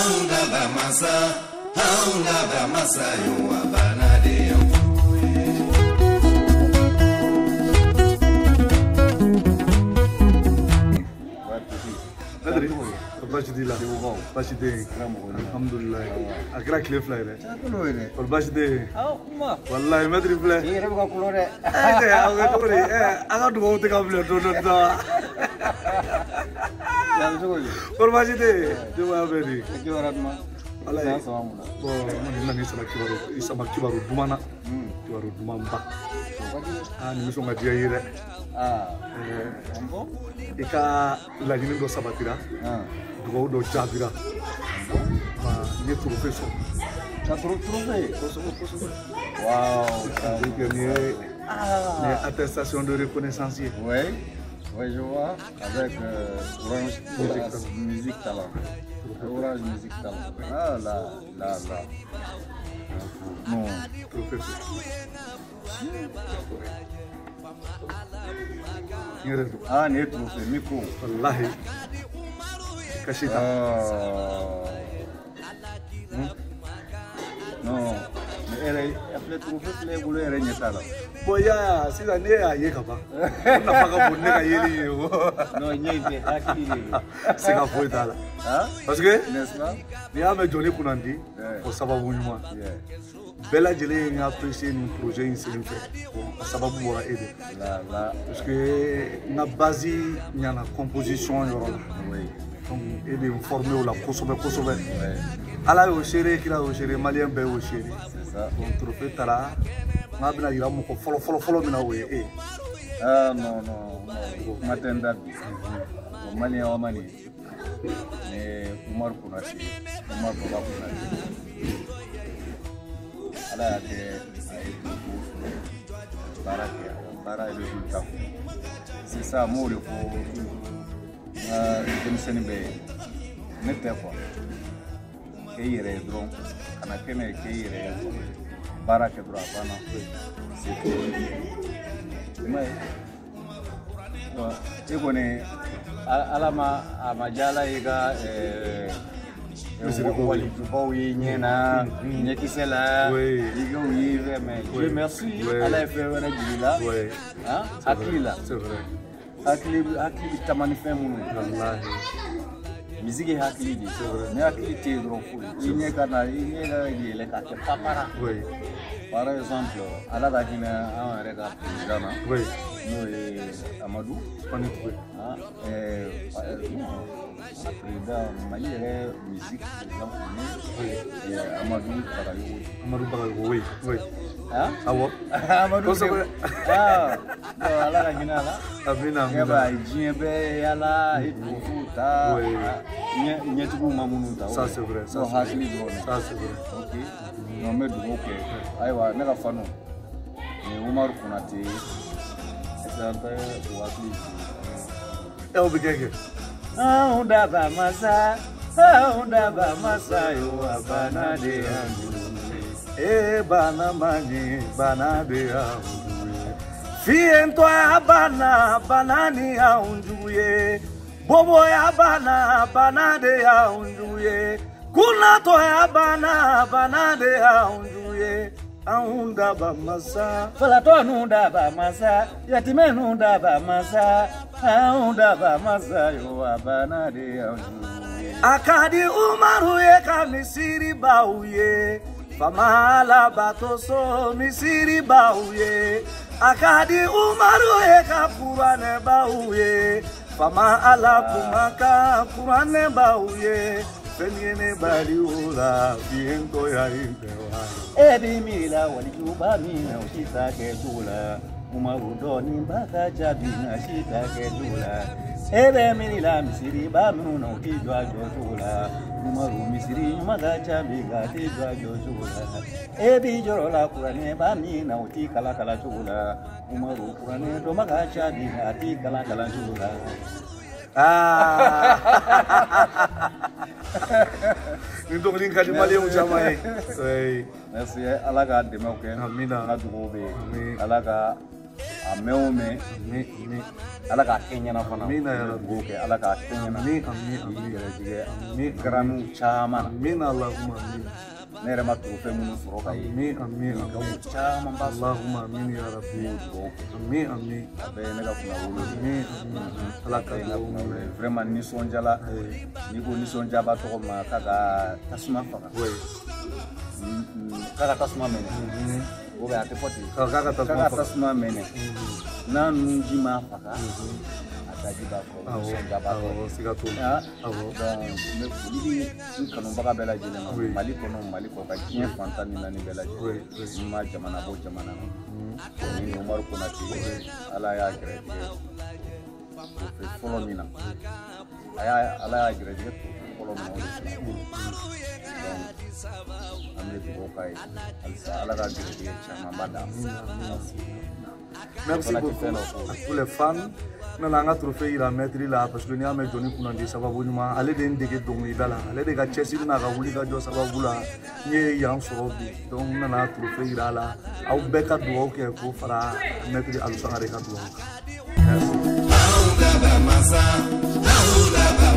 haunda ba masa yo abanade amfuwe. Bashidila, Bashide, Alhamdulillah. Akira clear fly re. Or Bashide. Wallahi madri fly. Ye re ko colore. Aga colore. Aga do te ka fly do. Ya so ko. Or Bashide. Do ma beri. Ki warat ma. Wallahi. Bo nani sama kibaru. Sama kibaru dumana. Kibaru dumamba. Ni misonga dia yire. Ambo. Ika lagini do sabatira. Dugo do jabira. Ni professeur. Ça trouvé. Wow. Wow. Attestation de reconnaissance. Oui. Oui, je vois. Avec Orange Musique Talent. Orange Musique Talent. Ah là. Non. Professeur. Ah, n'est trouvé. Micro. Wallahi. Kashita. Non. Mais elle est trouvée, les boulets, elle est là. Boya, si la née a yekaba. On n'a pas bonne à yéli. Non, il y a C'est qu'à fouiller là. Parce que, n'est-ce pas? il y a mes journées pour Nandi, pour savoir où moi. Bella Jelly a apprécié un projet insérim pour savoir où on va aider. Parce que, na base, il y a la composition. Oui. Donc, aider à former la Kosovo. Ala au chéri, qui a au chéri, Malien bé au chéri. C'est ça. Donc, trophée Tala, n'a pas eu mon follow, mais ah non. Matenda. Malien au Mali. Mais Omar Kounati. Omar Baba Kounati. Ala a Bara est résultat. C'est ça, moi, le Sénégal. N'était pas. Keire drone, anakene keire barake dura bana. C'est tout. Mais ebone alama amajala iga wali tubawi nyena nyekisela iga wive mais Dieu merci ala fait wana jila hein akila c'est vrai akili tamani femu wallahi musique est hakili mais hakili te drone fou il n'y a kana il est ka papara oui par exemple ala da kina a rega président oui no e Amadou on est trouvé président Mali musique exemple Amadou Bagayogo oui hein awo Amadou ala da kina la amina ba jiebe yala itufuta nyetugu mamunuta ça c'est vrai ça hakili drone ça c'est vrai OK non mais ok aywa ne ka fanu Omar Kounati exemple wakili o bigege unda ba masa yo abana de andu bana de andu fiento abana banani anduye bobo abana de anduye kuna to abana de anduye unda ba masa fala to nunda ba masa yatime nunda ba masa unda ba masa yo abana de andu akadi Umaru ye ka misiri bauye famala batoso misiri bauye akadi Umaru ye ka Qur'ane bauye fama ala kumaka Qur'ane bauye Feniene baliula viento ya impewa ebi mila walijuba mina ushita kedula Umaru doni mpaka jabina shita kedula ebe mila misiri ba muna ukijwa jojula Umaru misiri mpaka jabina kijwa jojula ebi jorola Qur'ane ba mina utikala kala jula Umaru Qur'ane do mpaka jabina utikala kala jula Então link de malha um jamai. Merci alaga demain ok. Amina. Na dugobe. Alaga Ameume ala ka kenyana fana Amina ya Rabbi. Oke ala ka kenyana Amin, amin, amin. amin granu chama Amin, Allahumma amin. nere matu fe munu soroka yi Amin, amin, amin. chama baso Allahumma amin ya Rabbi. Amin, amin. abe ne ka kuna wulu Amin, amin. Allah ka duwawu. vraiment ni sonjala ni ko ni sonja ba to ma kaga tasuma faka kaga tasuma mene o be ate foti Kaka kaga tasma. tasuma mene na nunji ma faka ataji ba ko sonja ba ko Awo, siga to. ya Awo. me fuli ni kanu baga bela jele ma Oui. mali ko ka kien fanta ni nani bela Oui, jele ma jamana bo jamana ni Umar Konate ala ya grade folo mina aya ala ya grade folo mo amne ko kai ala ga grade chama bada Merci beaucoup à tous les fans. Nous avons trophée il a mettre là parce que nous avons donné pour nous sababu nyuma ale de ndege dongi dala ale de ga chesi na ga wuli ga jo sababu la nye yang sorobi donc nous avons trophée il là au beka duo ke ko fara mettre alusanga de ka duo. Merci.